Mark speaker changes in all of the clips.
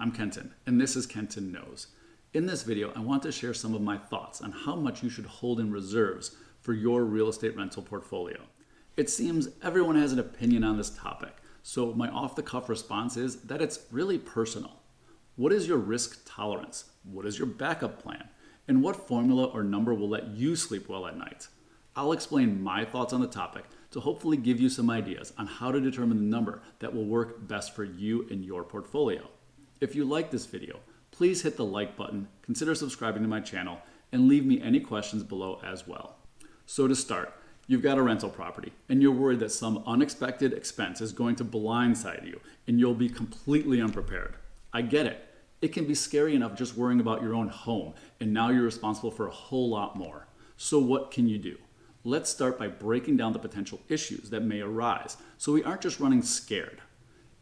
Speaker 1: I'm Kenton, and this is Kenton Knows. In this video, I want to share some of my thoughts on how much you should hold in reserves for your real estate rental portfolio. It seems everyone has an opinion on this topic, so my off-the-cuff response is that it's really personal. What is your risk tolerance? What is your backup plan? And what formula or number will let you sleep well at night? I'll explain my thoughts on the topic to hopefully give you some ideas on how to determine the number that will work best for you and your portfolio. If you like this video, please hit the like button, consider subscribing to my channel, and leave me any questions below as well. So to start, you've got a rental property and you're worried that some unexpected expense is going to blindside you and you'll be completely unprepared. I get it. It can be scary enough just worrying about your own home, and now you're responsible for a whole lot more. So what can you do? Let's start by breaking down the potential issues that may arise so we aren't just running scared.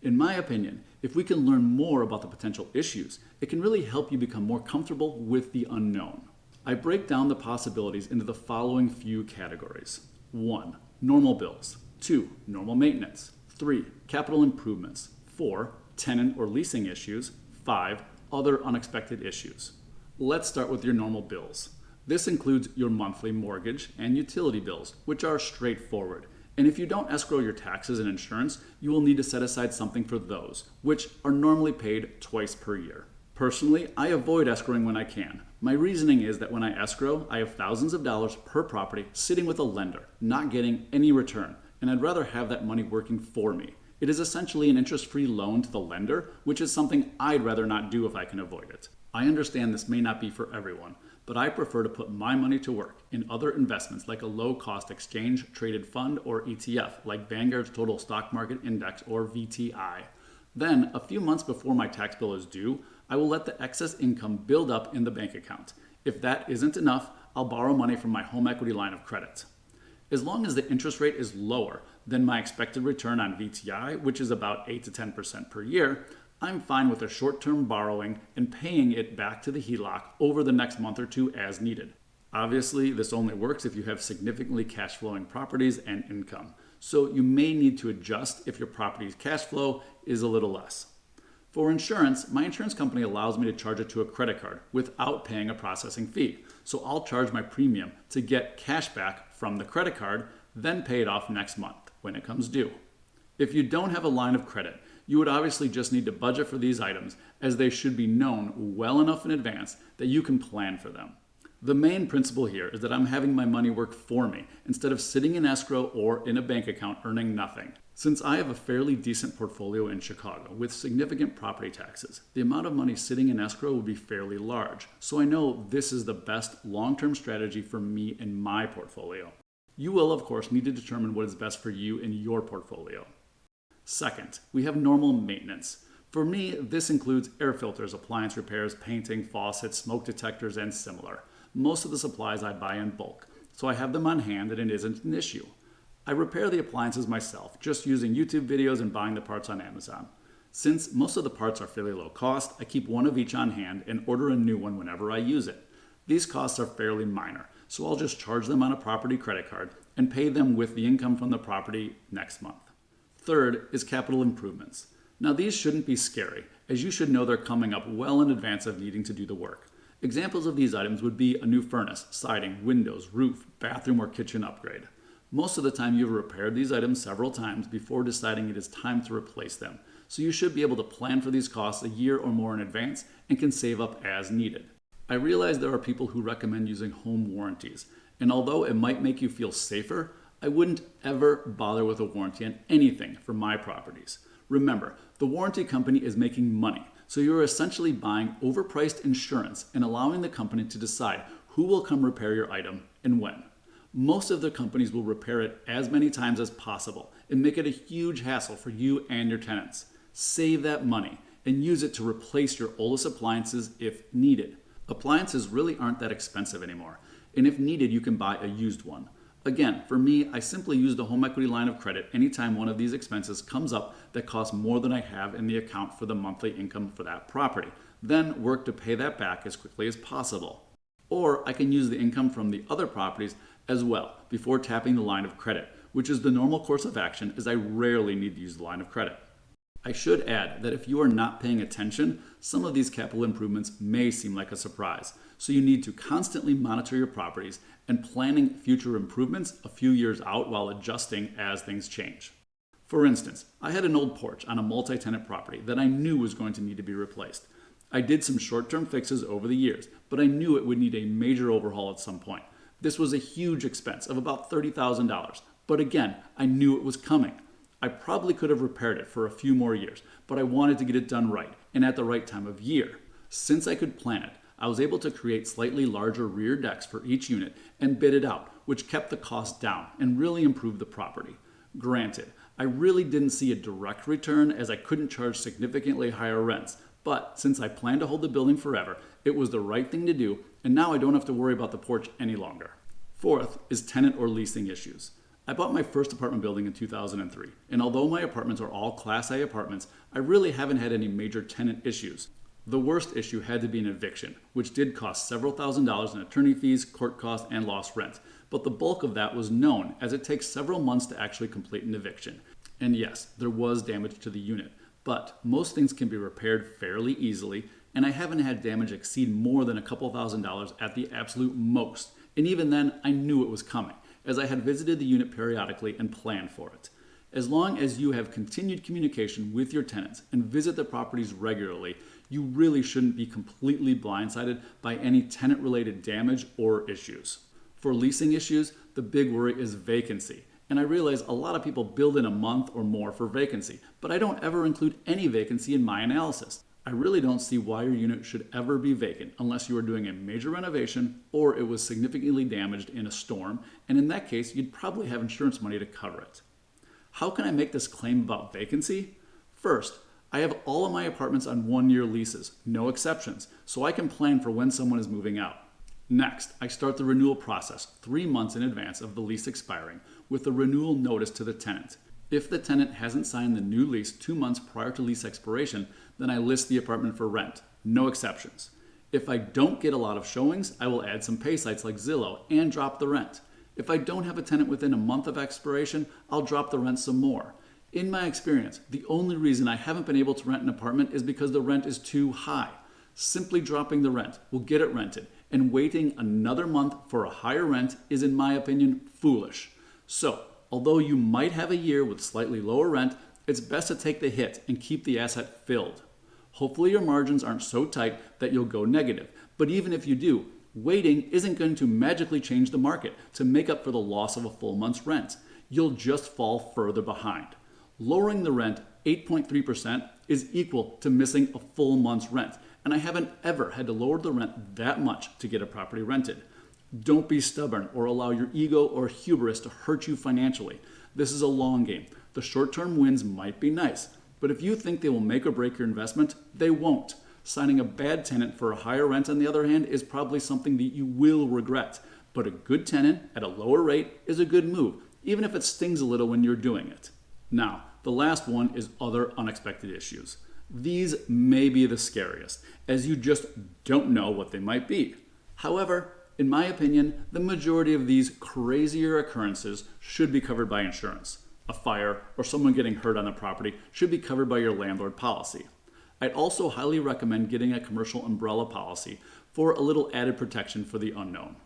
Speaker 1: In my opinion, if we can learn more about the potential issues, it can really help you become more comfortable with the unknown. I break down the possibilities into the following few categories. 1. Normal bills. 2. Normal maintenance. 3. Capital improvements. 4. Tenant or leasing issues. 5. Other unexpected issues. Let's start with your normal bills. This includes your monthly mortgage and utility bills, which are straightforward. And if you don't escrow your taxes and insurance, you will need to set aside something for those, which are normally paid twice per year. Personally, I avoid escrowing when I can. My reasoning is that when I escrow, I have thousands of dollars per property sitting with a lender, not getting any return, and I'd rather have that money working for me. It is essentially an interest-free loan to the lender, which is something I'd rather not do if I can avoid it. I understand this may not be for everyone, but I prefer to put my money to work in other investments like a low-cost exchange-traded fund or ETF, like Vanguard's Total Stock Market Index or VTI. Then, a few months before my tax bill is due, I will let the excess income build up in the bank account. If that isn't enough, I'll borrow money from my home equity line of credit. As long as the interest rate is lower than my expected return on VTI, which is about 8 to 10% per year, I'm fine with a short-term borrowing and paying it back to the HELOC over the next month or two as needed. Obviously, this only works if you have significantly cash-flowing properties and income, so you may need to adjust if your property's cash flow is a little less. For insurance, my insurance company allows me to charge it to a credit card without paying a processing fee, so I'll charge my premium to get cash back from the credit card, then pay it off next month when it comes due. If you don't have a line of credit, you would obviously just need to budget for these items, as they should be known well enough in advance that you can plan for them. The main principle here is that I'm having my money work for me instead of sitting in escrow or in a bank account earning nothing. Since I have a fairly decent portfolio in Chicago with significant property taxes, the amount of money sitting in escrow would be fairly large, so I know this is the best long-term strategy for me and my portfolio. You will, of course, need to determine what is best for you and your portfolio. Second, we have normal maintenance. For me, this includes air filters, appliance repairs, painting, faucets, smoke detectors, and similar. Most of the supplies I buy in bulk, so I have them on hand and it isn't an issue. I repair the appliances myself, just using YouTube videos and buying the parts on Amazon. Since most of the parts are fairly low cost, I keep one of each on hand and order a new one whenever I use it. These costs are fairly minor, so I'll just charge them on a property credit card and pay them with the income from the property next month. Third is capital improvements. Now these shouldn't be scary, as you should know they're coming up well in advance of needing to do the work. Examples of these items would be a new furnace, siding, windows, roof, bathroom, or kitchen upgrade. Most of the time you've repaired these items several times before deciding it is time to replace them, so you should be able to plan for these costs a year or more in advance and can save up as needed. I realize there are people who recommend using home warranties, and although it might make you feel safer, I wouldn't ever bother with a warranty on anything for my properties. Remember, the warranty company is making money, so you're essentially buying overpriced insurance and allowing the company to decide who will come repair your item and when. Most of the companies will repair it as many times as possible and make it a huge hassle for you and your tenants. Save that money and use it to replace your oldest appliances if needed. Appliances really aren't that expensive anymore, and if needed, you can buy a used one. Again, for me, I simply use the home equity line of credit anytime one of these expenses comes up that costs more than I have in the account for the monthly income for that property, then work to pay that back as quickly as possible. Or I can use the income from the other properties as well before tapping the line of credit, which is the normal course of action, as I rarely need to use the line of credit. I should add that if you are not paying attention, some of these capital improvements may seem like a surprise. So you need to constantly monitor your properties and planning future improvements a few years out while adjusting as things change. For instance, I had an old porch on a multi-tenant property that I knew was going to need to be replaced. I did some short-term fixes over the years, but I knew it would need a major overhaul at some point. This was a huge expense of about $30,000, but again, I knew it was coming. I probably could have repaired it for a few more years, but I wanted to get it done right and at the right time of year. Since I could plan it, I was able to create slightly larger rear decks for each unit and bid it out, which kept the cost down and really improved the property. Granted, I really didn't see a direct return as I couldn't charge significantly higher rents, but since I planned to hold the building forever, it was the right thing to do, and now I don't have to worry about the porch any longer. Fourth is tenant or leasing issues. I bought my first apartment building in 2003, and although my apartments are all Class A apartments, I really haven't had any major tenant issues. The worst issue had to be an eviction, which did cost several $1,000s in attorney fees, court costs, and lost rent. But the bulk of that was known, as it takes several months to actually complete an eviction. And yes, there was damage to the unit, but most things can be repaired fairly easily, and I haven't had damage exceed more than a couple $1,000s at the absolute most. And even then, I knew it was coming, as I had visited the unit periodically and planned for it. As long as you have continued communication with your tenants and visit the properties regularly, you really shouldn't be completely blindsided by any tenant-related damage or issues. For leasing issues, the big worry is vacancy. And I realize a lot of people build in a month or more for vacancy, but I don't ever include any vacancy in my analysis. I really don't see why your unit should ever be vacant unless you are doing a major renovation or it was significantly damaged in a storm, and in that case, you'd probably have insurance money to cover it. How can I make this claim about vacancy? First, I have all of my apartments on 1-year leases, no exceptions, so I can plan for when someone is moving out. Next, I start the renewal process 3 months in advance of the lease expiring with a renewal notice to the tenant. If the tenant hasn't signed the new lease 2 months prior to lease expiration, then I list the apartment for rent, no exceptions. If I don't get a lot of showings, I will add some pay sites like Zillow and drop the rent. If I don't have a tenant within a month of expiration, I'll drop the rent some more. In my experience, the only reason I haven't been able to rent an apartment is because the rent is too high. Simply dropping the rent will get it rented, and waiting another month for a higher rent is, in my opinion, foolish. So, although you might have a year with slightly lower rent, it's best to take the hit and keep the asset filled. Hopefully your margins aren't so tight that you'll go negative, but even if you do, waiting isn't going to magically change the market to make up for the loss of a full month's rent. You'll just fall further behind. Lowering the rent 8.3% is equal to missing a full month's rent, and I haven't ever had to lower the rent that much to get a property rented. Don't be stubborn or allow your ego or hubris to hurt you financially. This is a long game. The short-term wins might be nice, but if you think they will make or break your investment, they won't. Signing a bad tenant for a higher rent, on the other hand, is probably something that you will regret. But a good tenant at a lower rate is a good move, even if it stings a little when you're doing it. Now, the last one is other unexpected issues. These may be the scariest, as you just don't know what they might be. However, in my opinion, the majority of these crazier occurrences should be covered by insurance. A fire or someone getting hurt on the property should be covered by your landlord policy. I'd also highly recommend getting a commercial umbrella policy for a little added protection for the unknown.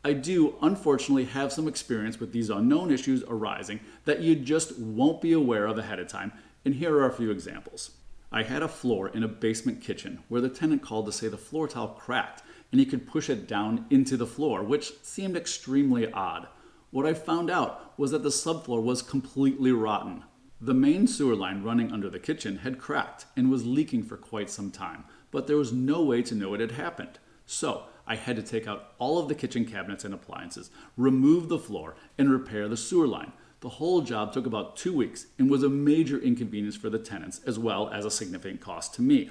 Speaker 1: I do, unfortunately, have some experience with these unknown issues arising that you just won't be aware of ahead of time, and here are a few examples. I had a floor in a basement kitchen where the tenant called to say the floor tile cracked and he could push it down into the floor, which seemed extremely odd. What I found out was that the subfloor was completely rotten. The main sewer line running under the kitchen had cracked and was leaking for quite some time, but there was no way to know it had happened. So I had to take out all of the kitchen cabinets and appliances, remove the floor, and repair the sewer line. The whole job took about 2 weeks and was a major inconvenience for the tenants as well as a significant cost to me.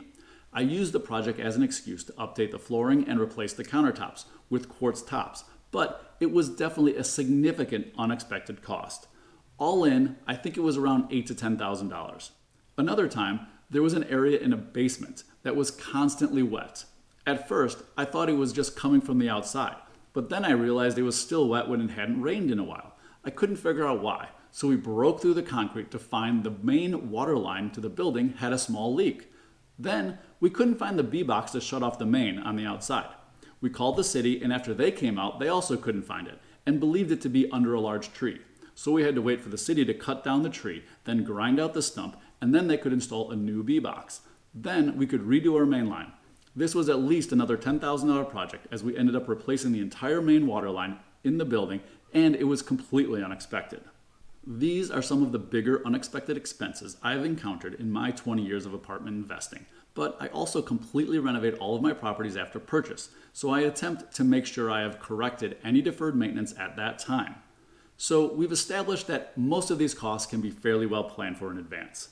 Speaker 1: I used the project as an excuse to update the flooring and replace the countertops with quartz tops, but it was definitely a significant unexpected cost. All in, I think it was around $8,000 to $10,000. Another time, there was an area in a basement that was constantly wet. At first, I thought it was just coming from the outside, but then I realized it was still wet when it hadn't rained in a while. I couldn't figure out why, So we broke through the concrete to find the main water line to the building had a small leak. Then we couldn't find the B-box to shut off the main on the outside. We called the city, and after they came out, they also couldn't find it and believed it to be under a large tree. So we had to wait for the city to cut down the tree, then grind out the stump, and then they could install a new B-box. Then we could redo our main line. This was at least another $10,000 project, as we ended up replacing the entire main water line in the building, and it was completely unexpected. These are some of the bigger unexpected expenses I've encountered in my 20 years of apartment investing, but I also completely renovate all of my properties after purchase, so I attempt to make sure I have corrected any deferred maintenance at that time. So we've established that most of these costs can be fairly well planned for in advance.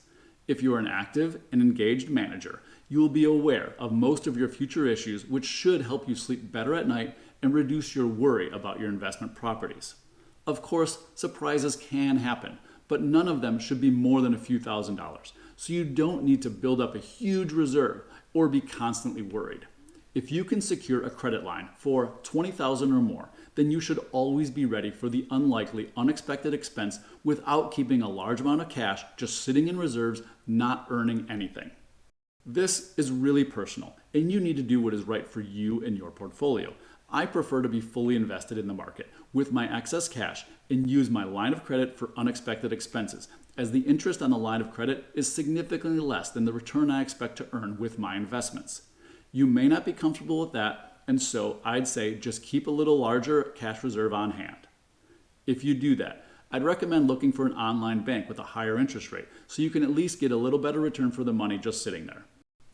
Speaker 1: If you are an active and engaged manager, you will be aware of most of your future issues, which should help you sleep better at night and reduce your worry about your investment properties. Of course, surprises can happen, but none of them should be more than a few $1,000s, so you don't need to build up a huge reserve or be constantly worried. If you can secure a credit line for $20,000 or more, then you should always be ready for the unlikely, unexpected expense without keeping a large amount of cash just sitting in reserves, not earning anything. This is really personal, and you need to do what is right for you and your portfolio. I prefer to be fully invested in the market with my excess cash and use my line of credit for unexpected expenses, as the interest on the line of credit is significantly less than the return I expect to earn with my investments. You may not be comfortable with that, and so I'd say just keep a little larger cash reserve on hand. If you do that, I'd recommend looking for an online bank with a higher interest rate so you can at least get a little better return for the money just sitting there.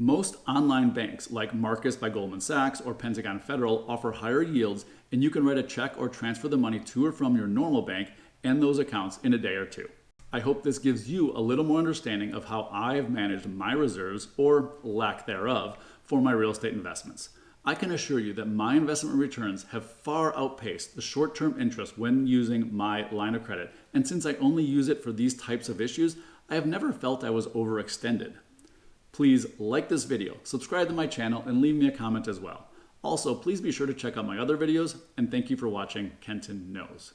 Speaker 1: Most online banks like Marcus by Goldman Sachs or Pentagon Federal offer higher yields, and you can write a check or transfer the money to or from your normal bank and those accounts in a day or two. I hope this gives you a little more understanding of how I've managed my reserves, or lack thereof, for my real estate investments. I can assure you that my investment returns have far outpaced the short-term interest when using my line of credit, and since I only use it for these types of issues, I have never felt I was overextended. Please like this video, subscribe to my channel, and leave me a comment as well. Also, please be sure to check out my other videos, and thank you for watching Kenton Knows.